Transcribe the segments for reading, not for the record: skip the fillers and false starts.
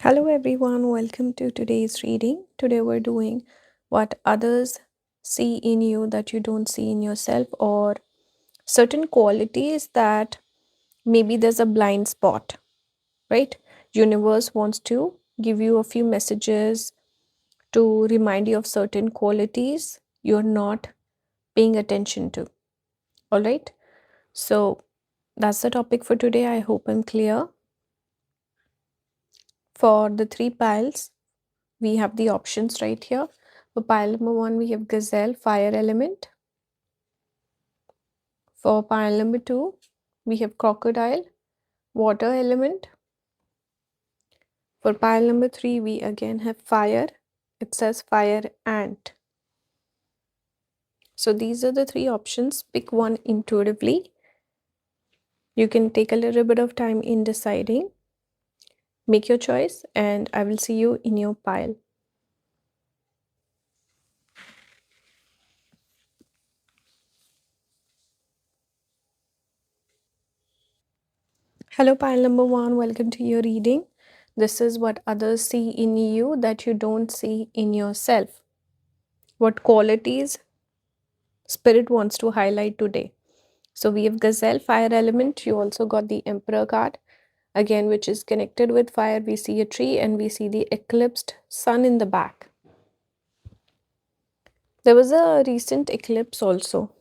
Hello, everyone. Welcome to today's reading. Today, we're doing what others see in you that you don't see in yourself, or certain qualities that maybe there's a blind spot, right? Universe wants to give you a few messages to remind you of certain qualities you're not paying attention to. All right. So, that's the topic for today. I hope I'm clear. For the three piles, we have the options right here. For pile number one, we have gazelle, fire element. For pile number two, we have crocodile, water element. For pile number three, we again have fire. It says fire ant. So these are the three options. Pick one intuitively. You can take a little bit of time in deciding. Make your choice, and I will see you in your pile. Hello, pile number one. Welcome to your reading. This is what others see in you that you don't see in yourself. What qualities Spirit wants to highlight today. So we have gazelle, fire element. You also got the emperor card, again, which is connected with fire. We see a tree and we see the eclipsed sun in the back. There was a recent eclipse also.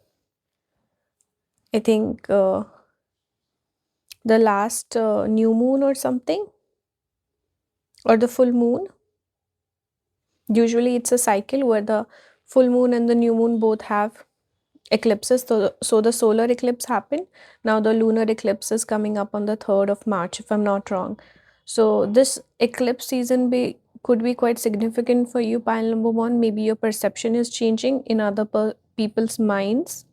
I think the last new moon or something, or the full moon. Usually it's a cycle where the full moon and the new moon both have eclipses. So the solar eclipse happened. Now the lunar eclipse is coming up on the 3rd of March, if I'm not wrong. So this eclipse season could be quite significant for you, pile number one. Maybe your perception is changing in other people's minds.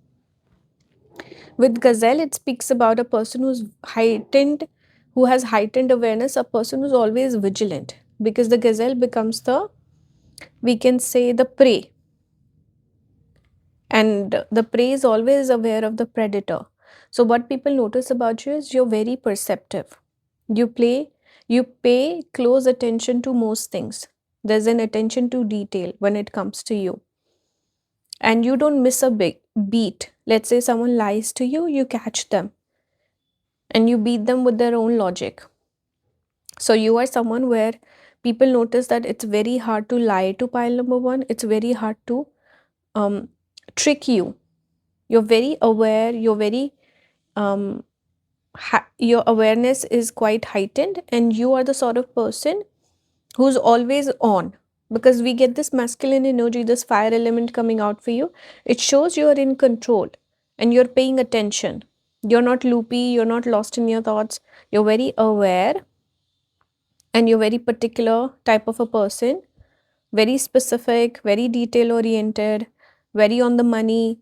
With gazelle, it speaks about a person who has heightened awareness, a person who's always vigilant, because the gazelle becomes we can say, the prey, and the prey is always aware of the predator. So what people notice about you is you're very perceptive. You pay close attention to most things. There's an attention to detail when it comes to you, and you don't miss a big beat. Let's say someone lies to you, you catch them and you beat them with their own logic. So you are someone where people notice that it's very hard to lie to pile number one. It's very hard to um, trick you. You're very aware. Um, your awareness is quite heightened, and you are the sort of person who's always on, because we get this masculine energy, this fire element coming out for you. It shows you're in control and you're paying attention. You're not loopy, you're not lost in your thoughts. You're very aware, and you're very particular type of a person, very specific, very detail oriented, very on the money.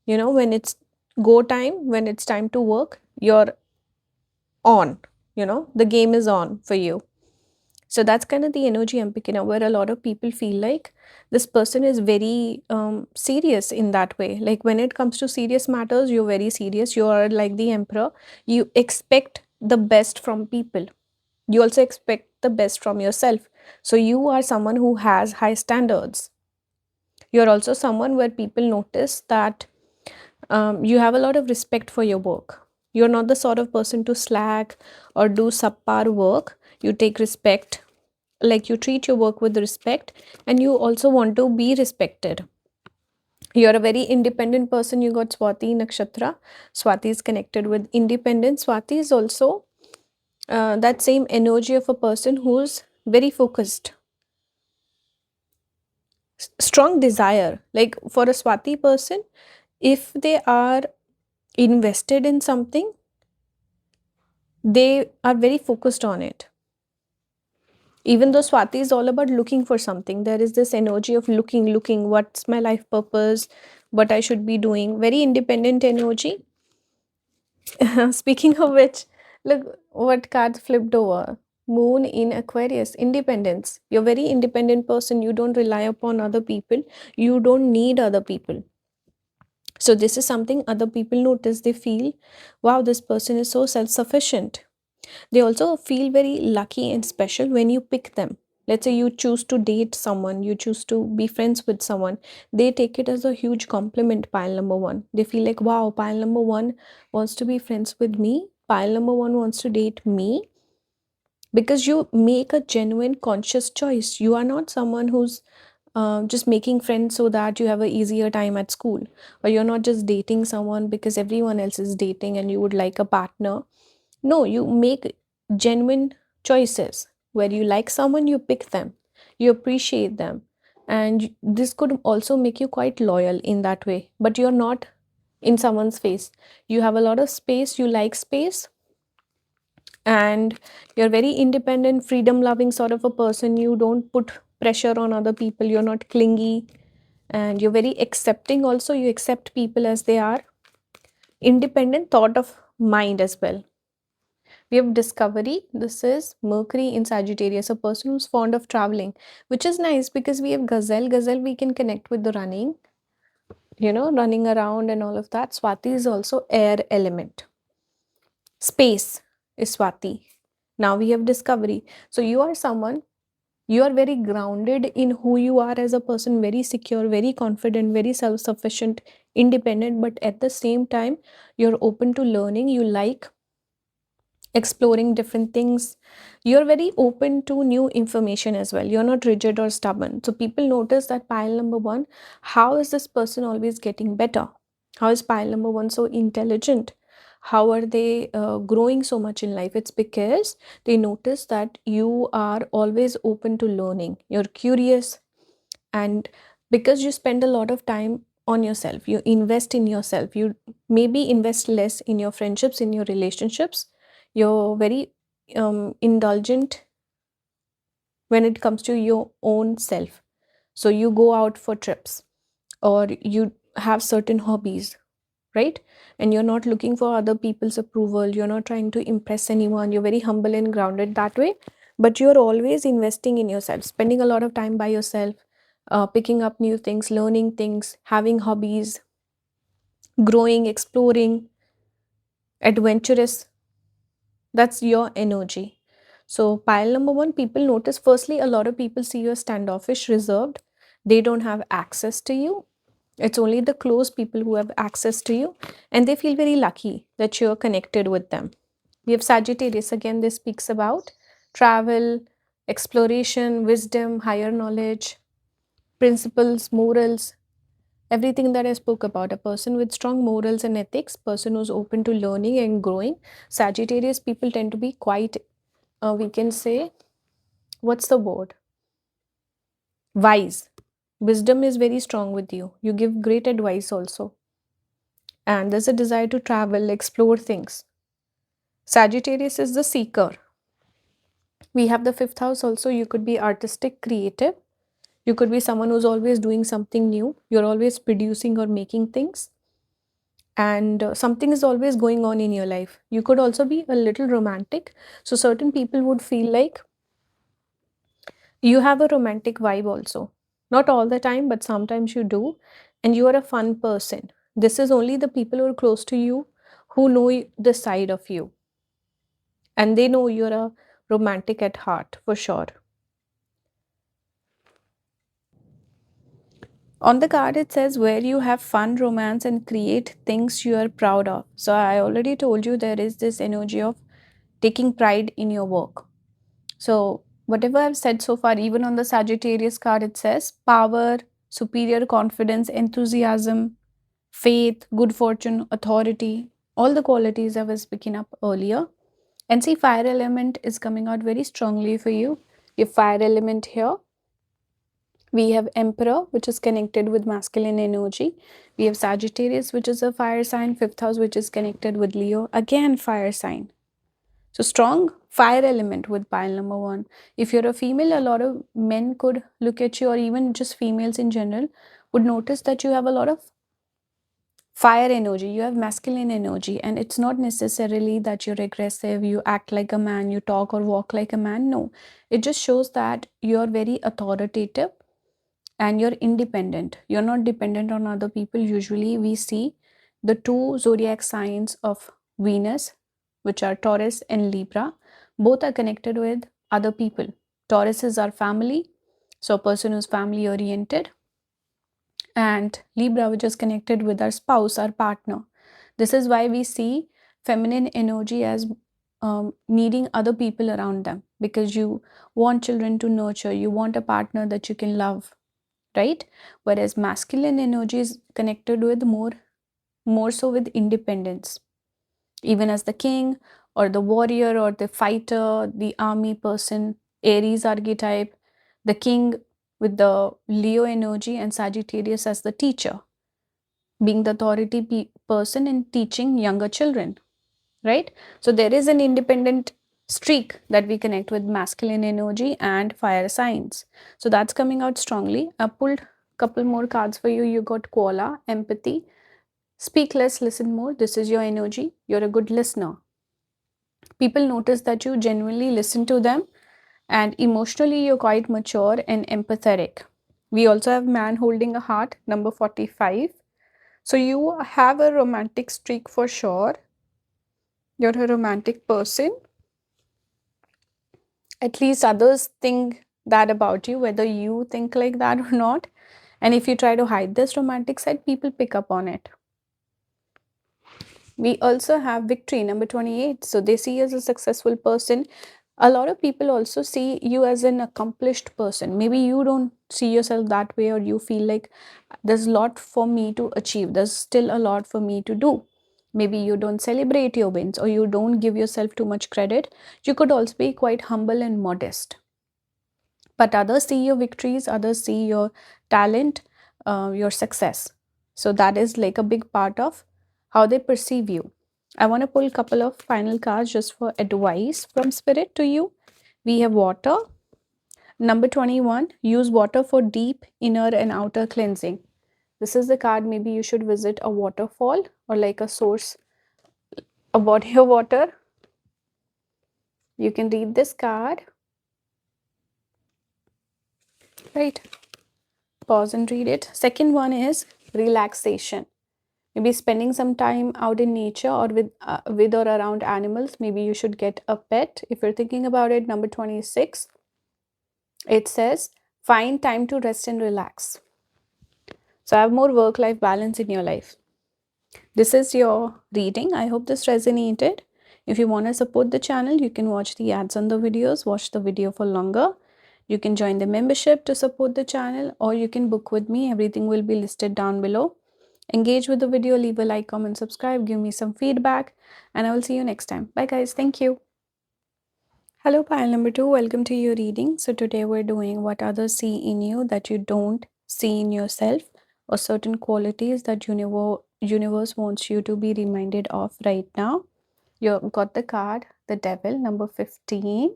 When it's go time, when it's time to work, you're on. The game is on for you. So that's kind of the energy I'm picking up, where a lot of people feel like this person is very serious in that way. Like when it comes to serious matters, you're very serious. You are like the emperor. You expect the best from people. You also expect the best from yourself. So you are someone who has high standards. You're also someone where people notice that you have a lot of respect for your work. You're not the sort of person to slack or do subpar work. You take respect, like you treat your work with respect, and you also want to be respected. You're a very independent person. You got Swati Nakshatra. Swati is connected with independence. Swati is also that same energy of a person who's very focused, strong desire. Like for a Swati person, if they are invested in something, they are very focused on it. Even though Swati is all about looking for something, there is this energy of looking, what's my life purpose, what I should be doing. Very independent energy. Speaking of which, look what card flipped over. Moon in Aquarius, independence. You're a very independent person. You don't rely upon other people. You don't need other people. So this is something other people notice. They feel, wow, this person is so self-sufficient. They also feel very lucky and special when you pick them. Let's say you choose to date someone, you choose to be friends with someone. They take it as a huge compliment, pile number one. They feel like, wow, pile number one wants to be friends with me. Pile number one wants to date me, because you make a genuine conscious choice. You are not someone who's just making friends so that you have a easier time at school, or you're not just dating someone because everyone else is dating and you would like a partner. No, you make genuine choices. Where you like someone, you pick them, you appreciate them, and this could also make you quite loyal in that way. But you're not in someone's face. You have a lot of space, you like space, and you're very independent, freedom loving sort of a person. You don't put pressure on other people, you're not clingy, and you're very accepting also. You accept people as they are. Independent thought of mind as well. We have discovery. This is Mercury in Sagittarius, a person who's fond of traveling, which is nice because we have Gazelle. Gazelle, we can connect with the running, running around and all of that. Swati is also air element. Space is Swati. Now we have discovery. So you are someone, you are very grounded in who you are as a person, very secure, very confident, very self sufficient, independent, but at the same time, you're open to learning. You like exploring different things. You're very open to new information as well. You're not rigid or stubborn. So people notice that pile number one, how is this person always getting better? How is pile number one so intelligent? How are they growing so much in life? It's because they notice that you are always open to learning. You're curious, and because you spend a lot of time on yourself, you invest in yourself. You maybe invest less in your friendships, in your relationships. You're very indulgent when it comes to your own self. So you go out for trips, or you have certain hobbies, right? And you're not looking for other people's approval, you're not trying to impress anyone. You're very humble and grounded that way, but you're always investing in yourself, spending a lot of time by yourself, picking up new things, learning things, having hobbies, growing, exploring, adventurous. That's your energy. So pile number one, people notice, firstly, a lot of people see you as standoffish, reserved. They don't have access to you. It's only the close people who have access to you, and they feel very lucky that you're connected with them. We have Sagittarius. Again, this speaks about travel, exploration, wisdom, higher knowledge, principles, morals, everything that I spoke about. A person with strong morals and ethics, person who's open to learning and growing. Sagittarius people tend to be quite, we can say, what's the word? Wise. Wisdom is very strong with you. You give great advice also. And there's a desire to travel, explore things. Sagittarius is the seeker. We have the fifth house also. You could be artistic, creative. You could be someone who's always doing something new. You're always producing or making things. And something is always going on in your life. You could also be a little romantic. So certain people would feel like you have a romantic vibe also. Not all the time, but sometimes you do. And you are a fun person. This is only the people who are close to you who know the side of you. And they know you're a romantic at heart for sure. On the card, it says where you have fun, romance, and create things you are proud of. So, I already told you there is this energy of taking pride in your work. So, whatever I've said so far, even on the Sagittarius card, it says power, superior confidence, enthusiasm, faith, good fortune, authority, all the qualities I was picking up earlier. And see, fire element is coming out very strongly for you. Your fire element here. We have Emperor, which is connected with masculine energy. We have Sagittarius, which is a fire sign. Fifth house, which is connected with Leo. Again, fire sign. So strong fire element with pile number one. If you're a female, a lot of men could look at you, or even just females in general, would notice that you have a lot of fire energy. You have masculine energy, and it's not necessarily that you're aggressive, you act like a man, you talk or walk like a man. No, it just shows that you're very authoritative and you're independent. You're not dependent on other people. Usually we see the two zodiac signs of Venus, which are Taurus and Libra. Both are connected with other people. Taurus is our family, so a person who's family oriented, and Libra, which is connected with our spouse, our partner. This is why we see feminine energy as needing other people around them, because you want children to nurture, you want a partner that you can love, right? Whereas masculine energy is connected with more so with independence, even as the king or the warrior or the fighter, the army person. Aries archetype, the king with the Leo energy, and Sagittarius as the teacher, being the authority person in teaching younger children, right? So there is an independent streak that we connect with masculine energy and fire signs. So that's coming out strongly. I pulled couple more cards for you. You got koala, empathy, speak less, listen more. This is your energy. You're a good listener. People notice that you genuinely listen to them, and emotionally you're quite mature and empathetic. We also have man holding a heart, number 45. So you have a romantic streak for sure. You're a romantic person. At least others think that about you, whether you think like that or not. And if you try to hide this romantic side, people pick up on it. We also have victory, number 28. So they see you as a successful person. A lot of people also see you as an accomplished person. Maybe you don't see yourself that way, or you feel like there's a lot for me to achieve, there's still a lot for me to do. Maybe you don't celebrate your wins, or you don't give yourself too much credit. You could also be quite humble and modest. But others see your victories, others see your talent, your success. So that is like a big part of how they perceive you. I want to pull a couple of final cards just for advice from spirit to you. We have water, number 21. Use water for deep inner and outer cleansing. This is the card. Maybe you should visit a waterfall or like a source, a body of water. You can read this card, right? Pause and read it. Second one is relaxation. Maybe spending some time out in nature, or with or around animals. Maybe you should get a pet if you're thinking about it. Number 26. It says find time to rest and relax. So have more work life balance in your life. This is your reading. I hope this resonated. If you want to support the channel, you can watch the ads on the videos, watch the video for longer. You can join the membership to support the channel, or you can book with me. Everything will be listed down below. Engage with the video, leave a like, comment, subscribe, give me some feedback, and I will see you next time. Bye guys. Thank you. Hello, pile number 2. Welcome to your reading. So today we're doing what others see in you that you don't see in yourself, or certain qualities that universe wants you to be reminded of right now. You got the card, the devil, number 15.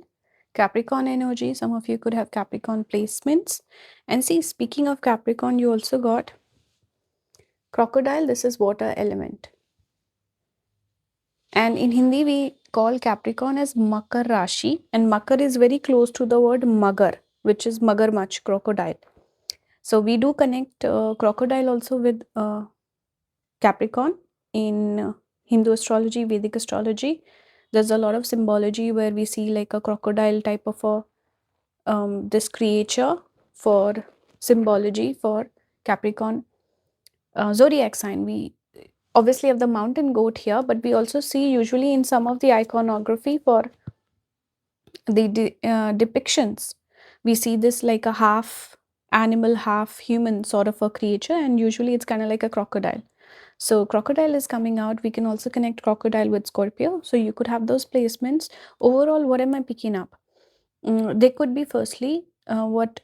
Capricorn energy. Some of you could have Capricorn placements. And see, speaking of Capricorn, you also got crocodile. This is water element. And in Hindi, we call Capricorn as Makar Rashi, and Makar is very close to the word Magar, which is Magarmach, crocodile. So we do connect crocodile also with Capricorn in Hindu astrology, Vedic astrology. There's a lot of symbology where we see like a crocodile type of a this creature for symbology for Capricorn zodiac sign. We obviously have the mountain goat here, but we also see usually in some of the iconography for the depictions, we see this like a half animal, half human sort of a creature, and usually it's kind of like a crocodile. So crocodile is coming out. We can also connect crocodile with Scorpio. So you could have those placements. Overall, what am I picking up? They could be firstly, what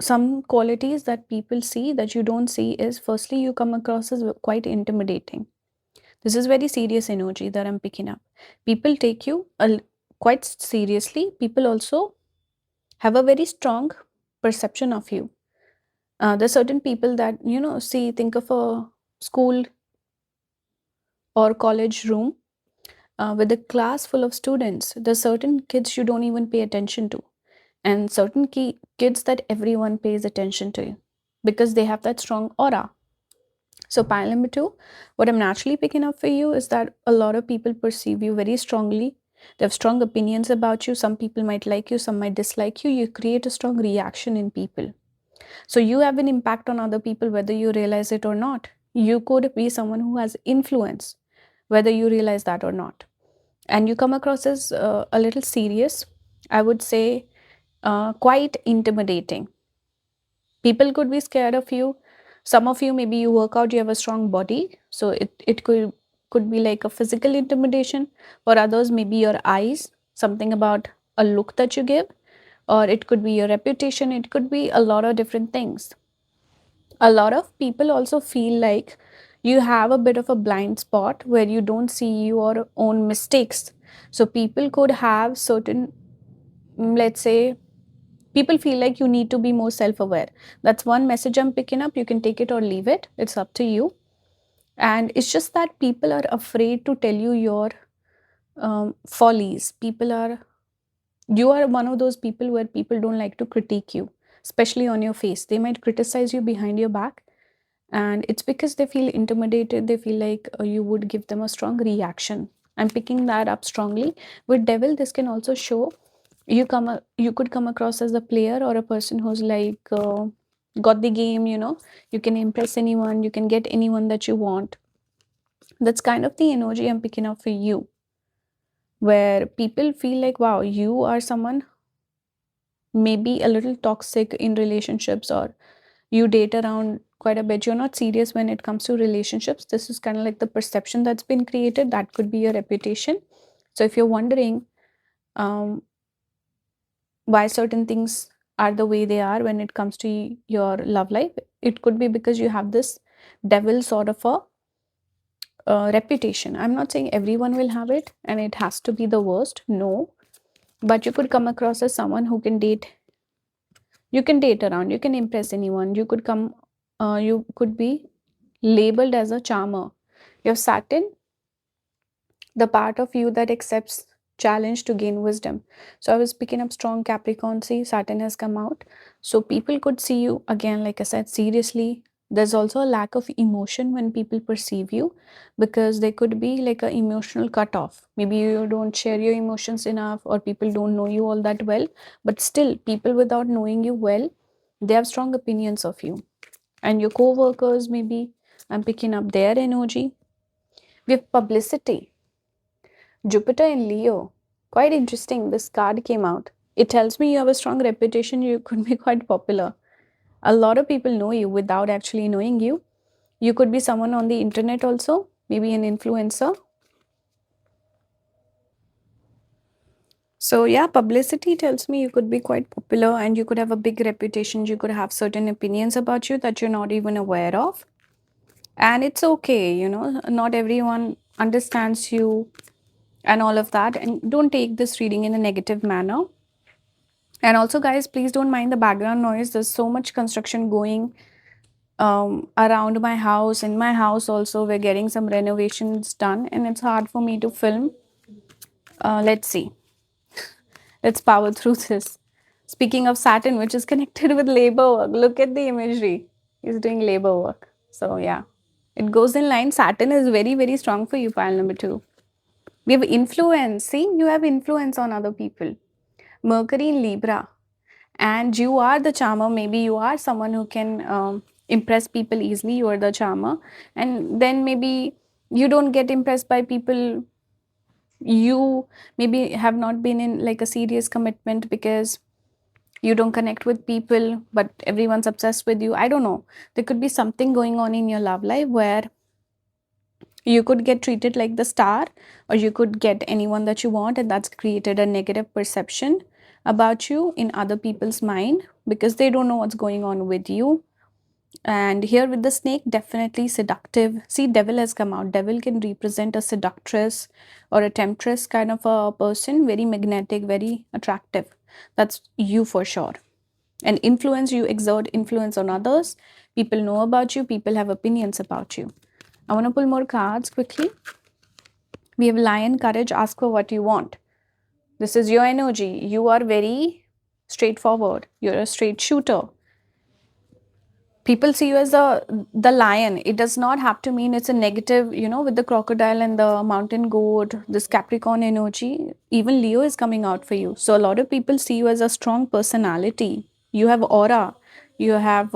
some qualities that people see that you don't see is, firstly, you come across as quite intimidating. This is very serious energy that I'm picking up. People take you quite seriously. People also have a very strong perception of you. There's certain people that, see, think of a school or college room with a class full of students. There's certain kids you don't even pay attention to, and certain kids that everyone pays attention to because they have that strong aura. So pile number 2, what I'm naturally picking up for you is that a lot of people perceive you very strongly. They have strong opinions about you. Some people might like you, some might dislike you. You create a strong reaction in people. So you have an impact on other people whether you realize it or not. You could be someone who has influence whether you realize that or not. And you come across as a little serious, I would say, quite intimidating. People could be scared of you. Some of you, maybe you work out, you have a strong body, so it could be like a physical intimidation. For others, maybe your eyes, something about a look that you give, or it could be your reputation, it could be a lot of different things. A lot of people also feel like you have a bit of a blind spot where you don't see your own mistakes. So people could have certain, let's say, people feel like you need to be more self aware. That's one message I'm picking up. You can take it or leave it, it's up to you. And it's just that people are afraid to tell you your follies. You are one of those people where people don't like to critique you, especially on your face. They might criticize you behind your back, and it's because they feel intimidated. They feel like you would give them a strong reaction. I'm picking that up strongly. With devil, this can also show you could come across as a player or a person who's like got the game, you can impress anyone, you can get anyone that you want. That's kind of the energy I'm picking up for you, where people feel like, wow, you are someone maybe a little toxic in relationships, or you date around quite a bit. You're not serious when it comes to relationships. This is kind of like the perception that's been created. That could be your reputation. So if you're wondering um, why certain things are the way they are when it comes to your love life, it could be because you have this devil sort of a reputation. I'm not saying everyone will have it and it has to be the worst, no, but you could come across as someone who can date. You can date around, you can impress anyone. You could be labeled as a charmer. Your Saturn, the part of you that accepts challenge to gain wisdom. So I was picking up strong Capricorn. See, Saturn has come out. So people could see you again, like I said, seriously. There's also a lack of emotion when people perceive you, because there could be like an emotional cutoff. Maybe you don't share your emotions enough, or people don't know you all that well. But still, people without knowing you well, they have strong opinions of you. And your co-workers, maybe I'm picking up their energy. We have publicity. Jupiter in Leo. Quite interesting. This card came out. It tells me you have a strong reputation. You could be quite popular. A lot of people know you without actually knowing you. You could be someone on the internet also, maybe an influencer. So, yeah, publicity tells me you could be quite popular and you could have a big reputation. You could have certain opinions about you that you're not even aware of. And it's okay, not everyone understands you and all of that. And don't take this reading in a negative manner. And also, guys, please don't mind the background noise. There's so much construction going around my house. In my house, also, we're getting some renovations done, and it's hard for me to film. Let's see. Let's power through this. Speaking of Saturn, which is connected with labor work, look at the imagery. He's doing labor work. So, yeah, it goes in line. Saturn is very, very strong for you, pile number 2. We have influence. See, you have influence on other people. Mercury in Libra. And you are the charmer. Maybe you are someone who can impress people easily. You are the charmer. And then maybe you don't get impressed by people. You maybe have not been in like a serious commitment because you don't connect with people, but everyone's obsessed with you. I don't know. There could be something going on in your love life where you could get treated like the star, or you could get anyone that you want, and that's created a negative perception about you in other people's mind because they don't know what's going on with you. And here with the snake, definitely seductive. See, devil has come out. Devil can represent a seductress or a temptress kind of a person, very magnetic, very attractive. That's you for sure. And influence, you exert influence on others. People know about you, people have opinions about you. I want to pull more cards quickly. We have lion, courage, ask for what you want. This is your energy. You are very straightforward. You're a straight shooter. People see you as the lion. It does not have to mean it's a negative, with the crocodile and the mountain goat, this Capricorn energy. Even Leo is coming out for you. So a lot of people see you as a strong personality. You have aura. You have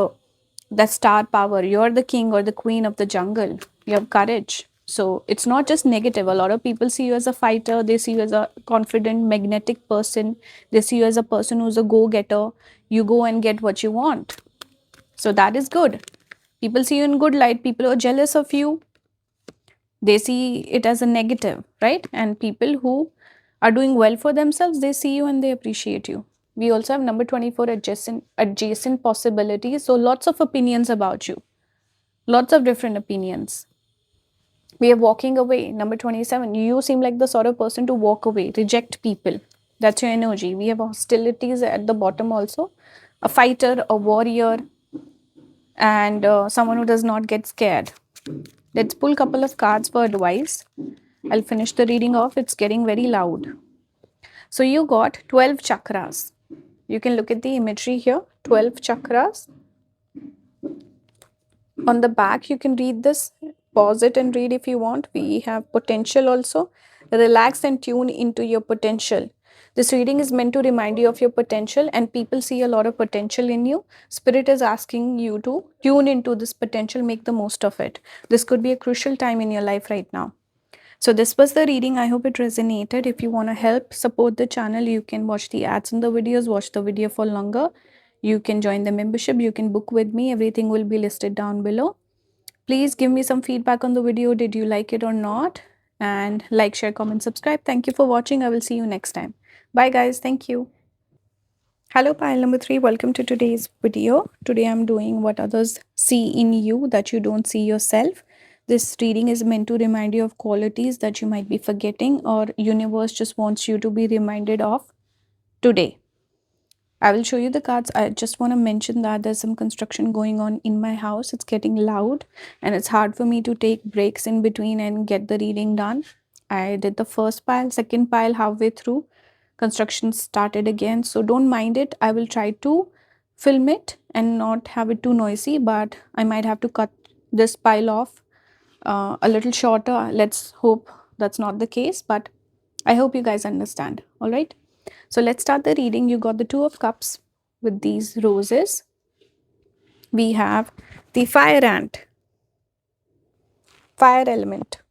that star power. You're the king or the queen of the jungle. You have courage. So it's not just negative. A lot of people see you as a fighter. They see you as a confident, magnetic person. They see you as a person who's a go-getter. You go and get what you want. So that is good. People see you in good light. People who are jealous of you, they see it as a negative, right? And people who are doing well for themselves, they see you and they appreciate you. We also have number 24, adjacent possibilities. So lots of opinions about you, lots of different opinions. We are walking away. Number 27, you seem like the sort of person to walk away, reject people. That's your energy. We have hostilities at the bottom also. A fighter, a warrior, and someone who does not get scared. Let's pull a couple of cards for advice. I'll finish the reading off. It's getting very loud. So you got 12 chakras. You can look at the imagery here. 12 chakras. On the back, you can read this. Pause it and read if you want. We have potential also. Relax and tune into your potential. This reading is meant to remind you of your potential, and people see a lot of potential in you. Spirit is asking you to tune into this potential, make the most of it. This could be a crucial time in your life right now. So this was the reading. I hope it resonated. If you want to help support the channel, you can watch the ads in the videos, watch the video for longer. You can join the membership. You can book with me. Everything will be listed down below. Please give me some feedback on the video. Did you like it or not? And like, share, comment, subscribe. Thank you for watching. I will see you next time. Bye guys. Thank you. Hello pile number 3. Welcome to today's video. Today I'm doing what others see in you that you don't see yourself. This reading is meant to remind you of qualities that you might be forgetting, or universe just wants you to be reminded of today. I will show you the cards. I just want to mention that there's some construction going on in my house. It's getting loud and it's hard for me to take breaks in between and get the reading done. I did the first pile, second pile halfway through. Construction started again. So don't mind it. I will try to film it and not have it too noisy, but I might have to cut this pile off a little shorter. Let's hope that's not the case, but I hope you guys understand. All right. So let's start the reading. You got the Two of Cups with these roses. We have the fire ant, fire element.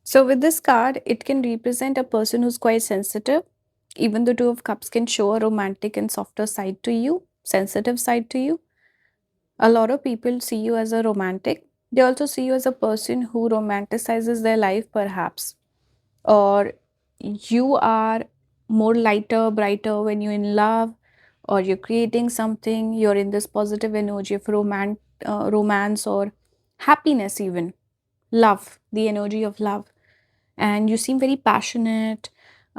So with this card, it can represent a person who's quite sensitive. Even the Two of Cups can show a romantic and softer side to you, sensitive side to you. A lot of people see you as a romantic. They also see you as a person who romanticizes their life perhaps. Or you are more lighter, brighter when you're in love, or you're creating something, you're in this positive energy of romance or happiness, even love, the energy of love. And you seem very passionate.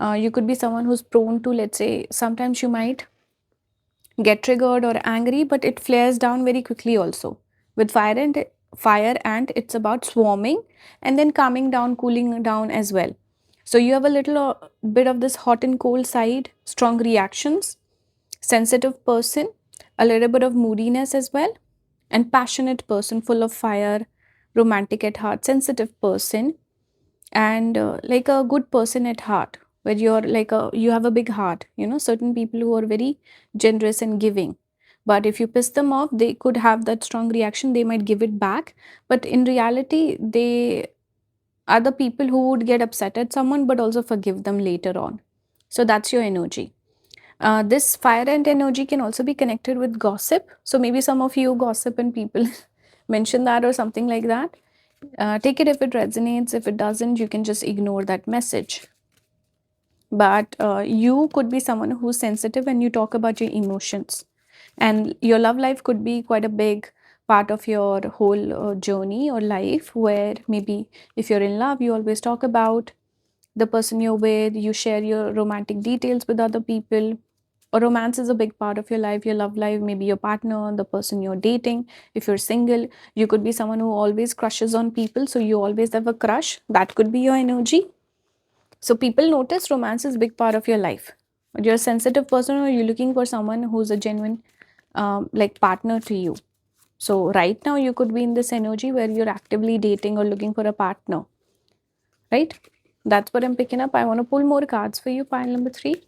You could be someone who's prone to, let's say, sometimes you might get triggered or angry, but it flares down very quickly also. With fire ant, it's about swarming and then calming down, cooling down as well. So you have a little bit of this hot and cold side, strong reactions, sensitive person, a little bit of moodiness as well, and passionate person, full of fire, romantic at heart, sensitive person, and like a good person at heart, where you have a big heart. Certain people who are very generous and giving, but if you piss them off, they could have that strong reaction. They might give it back, but in reality they are the people who would get upset at someone but also forgive them later on. So that's your energy. This fire and energy can also be connected with gossip. So maybe some of you gossip and people mention that or something like that. Take it if it resonates. If it doesn't, you can just ignore that message. But you could be someone who's sensitive and you talk about your emotions. And your love life could be quite a big part of your whole journey or life, where maybe if you're in love, you always talk about the person you're with, you share your romantic details with other people. Or romance is a big part of your life, your love life, maybe your partner, the person you're dating. If you're single, you could be someone who always crushes on people, so you always have a crush. That could be your energy. So people notice romance is a big part of your life. But you're a sensitive person, or you're looking for someone who's a genuine like partner to you. So right now you could be in this energy where you're actively dating or looking for a partner, right? That's what I'm picking up. I want to pull more cards for you, pile number 3.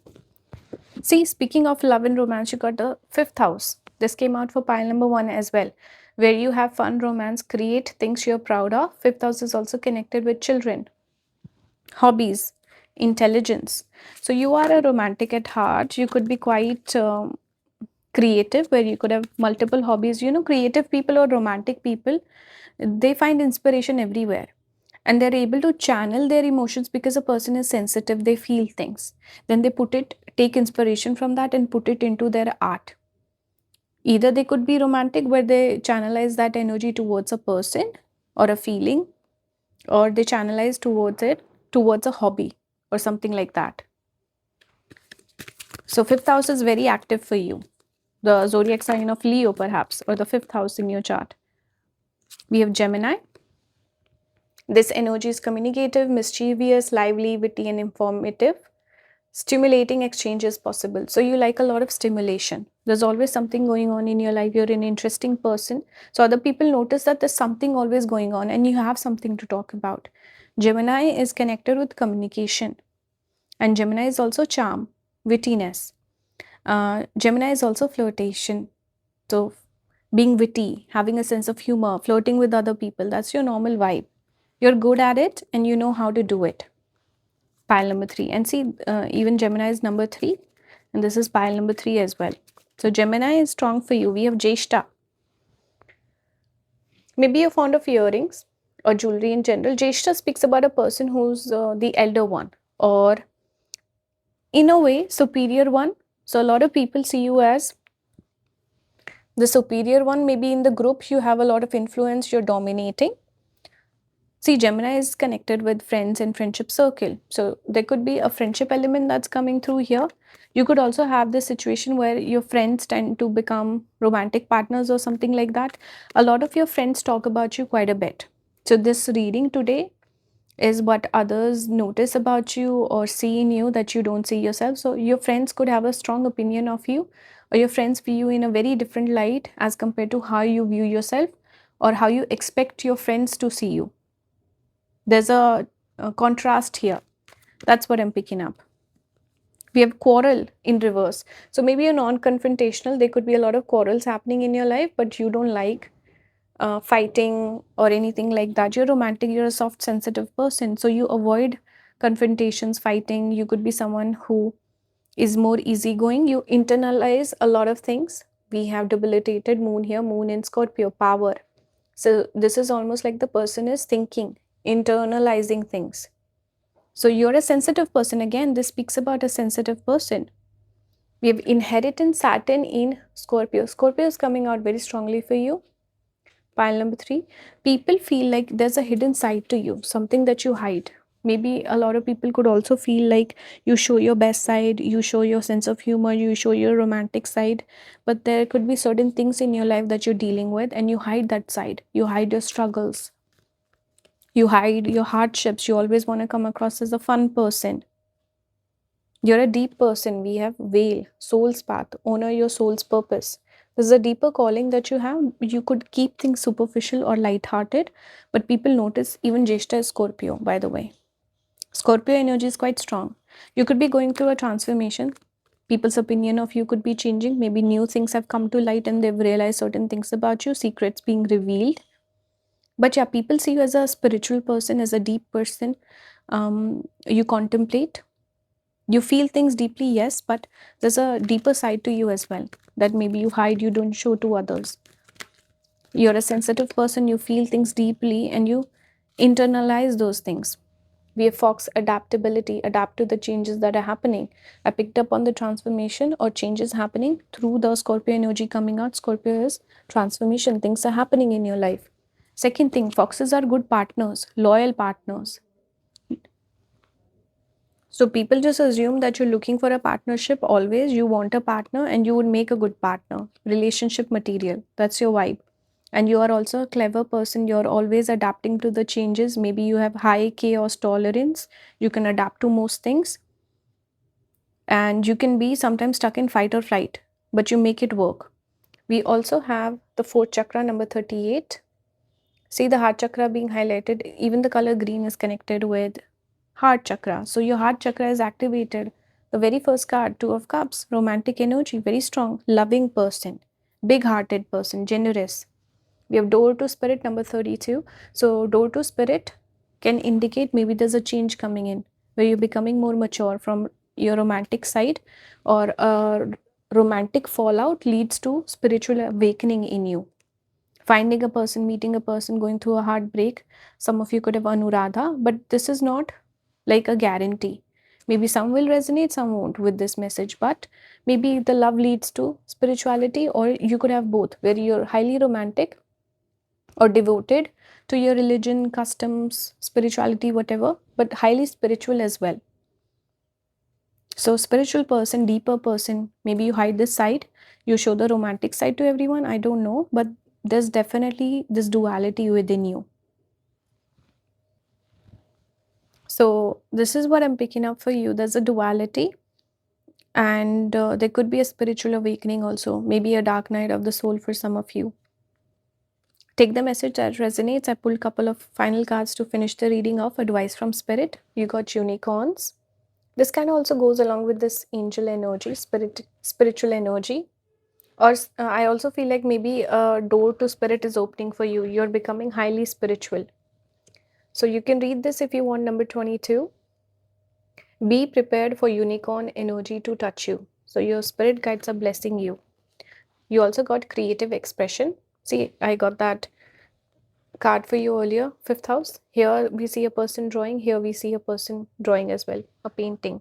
See, speaking of love and romance, you got the 5th house. This came out for pile number 1 as well, where you have fun, romance, create things you're proud of. 5th house is also connected with children, hobbies, intelligence. So you are a romantic at heart. You could be quite creative, where you could have multiple hobbies. You know, creative people or romantic people, they find inspiration everywhere, and they're able to channel their emotions because a person is sensitive. They feel things, then they take inspiration from that and put it into their art. Either they could be romantic, where they channelize that energy towards a person or a feeling, or they channelize towards a hobby or something like that. So 5th house is very active for you, the zodiac sign of Leo perhaps, or the 5th house in your chart. We have Gemini. This energy is communicative, mischievous, lively, witty, and informative. Stimulating exchange is possible. So you like a lot of stimulation. There's always something going on in your life. You're an interesting person. So other people notice that there's something always going on and you have something to talk about. Gemini is connected with communication. And Gemini is also charm, wittiness. Gemini is also flirtation. So being witty, having a sense of humor, flirting with other people, that's your normal vibe. You're good at it and you know how to do it. Pile number 3. And see, even Gemini is number 3. And this is pile number 3 as well. So Gemini is strong for you. We have Jeshta. Maybe you're fond of earrings or jewelry in general. Jeshta speaks about a person who's the elder one, or in a way superior one. So a lot of people see you as the superior one. Maybe in the group you have a lot of influence, you're dominating. See, Gemini is connected with friends and friendship circle. So there could be a friendship element that's coming through here. You could also have this situation where your friends tend to become romantic partners or something like that. A lot of your friends talk about you quite a bit. So this reading today is what others notice about you or see in you that you don't see yourself. So your friends could have a strong opinion of you, or your friends view you in a very different light as compared to how you view yourself or how you expect your friends to see you. There's a contrast here. That's what I'm picking up. We have quarrel in reverse. So maybe you're non-confrontational. There could be a lot of quarrels happening in your life, but you don't like fighting or anything like that. You're romantic. You're a soft, sensitive person. So you avoid confrontations, fighting. You could be someone who is more easygoing. You internalize a lot of things. We have debilitated moon here, moon in Scorpio, power. So this is almost like the person is thinking, internalizing things. So you're a sensitive person. Again, this speaks about a sensitive person. We have inheritance Saturn in Scorpio. Scorpio is coming out very strongly for you. Pile number 3. People feel like there's a hidden side to you, something that you hide. Maybe a lot of people could also feel like you show your best side, you show your sense of humor, you show your romantic side, but there could be certain things in your life that you're dealing with and you hide that side. You hide your struggles. You hide your hardships. You always want to come across as a fun person. You're a deep person. We have veil, soul's path, honor your soul's purpose. There's a deeper calling that you have. You could keep things superficial or light-hearted, but people notice. Even Jeshta is Scorpio, by the way. Scorpio energy is quite strong. You could be going through a transformation. People's opinion of you could be changing. Maybe new things have come to light and they've realized certain things about you, secrets being revealed. But yeah, people see you as a spiritual person, as a deep person. You contemplate. You feel things deeply, yes, but there's a deeper side to you as well that maybe you hide, you don't show to others. You're a sensitive person, you feel things deeply and you internalize those things. We have Fox, adaptability, adapt to the changes that are happening. I picked up on the transformation or changes happening through the Scorpio energy coming out. Scorpio is transformation, things are happening in your life. Second thing, foxes are good partners, loyal partners. So people just assume that you're looking for a partnership always. You want a partner and you would make a good partner. Relationship material. That's your vibe. And you are also a clever person. You're always adapting to the changes. Maybe you have high chaos tolerance. You can adapt to most things. And you can be sometimes stuck in fight or flight, but you make it work. We also have the fourth chakra, number 38. See the heart chakra being highlighted, even the color green is connected with heart chakra. So your heart chakra is activated. The very first card, Two of Cups, romantic energy, very strong, loving person, big hearted person, generous. We have door to spirit, number 32. So door to spirit can indicate maybe there's a change coming in where you're becoming more mature from your romantic side, or a romantic fallout leads to spiritual awakening in you. Finding a person, meeting a person, going through a heartbreak. Some of you could have Anuradha, but this is not like a guarantee. Maybe some will resonate, some won't with this message, but maybe the love leads to spirituality, or you could have both, where you're highly romantic or devoted to your religion, customs, spirituality, whatever, but highly spiritual as well. So, spiritual person, deeper person, maybe you hide this side, you show the romantic side to everyone. I don't know, but there's definitely this duality within you. So, this is what I'm picking up for you. There's a duality, and there could be a spiritual awakening also, maybe a dark night of the soul for some of you. Take the message that resonates. I pulled a couple of final cards to finish the reading of advice from spirit. You got unicorns. This kind of also goes along with this angel energy, spiritual energy. Or I also feel like maybe a door to spirit is opening for you. You're becoming highly spiritual. So you can read this if you want, number 22. Be prepared for unicorn energy to touch you. So your spirit guides are blessing you. You also got creative expression. See, I got that card for you earlier, fifth house. Here we see a person drawing, here we see a person drawing as well, a painting.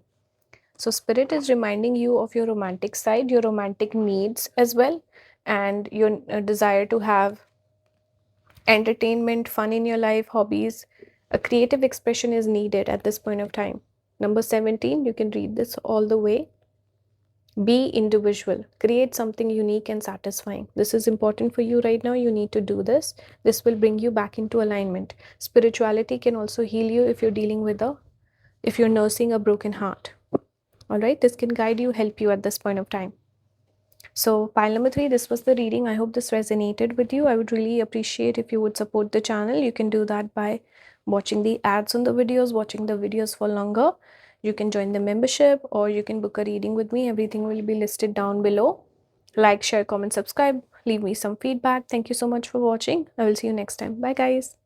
So spirit is reminding you of your romantic side, your romantic needs as well, and your desire to have entertainment, fun in your life, hobbies. A creative expression is needed at this point of time. Number 17, you can read this all the way. Be individual. Create something unique and satisfying. This is important for you right now. You need to do this. This will bring you back into alignment. Spirituality can also heal you if you're dealing with if you're nursing a broken heart. All right, this can guide you, help you at this point of time. So pile number 3, this was the reading. I hope this resonated with you. I would really appreciate if you would support the channel. You can do that by watching the ads on the videos, watching the videos for longer. You can join the membership, or you can book a reading with me. Everything will be listed down below. Like, share, comment, subscribe. Leave me some feedback. Thank you so much for watching. I will see you next time. Bye guys.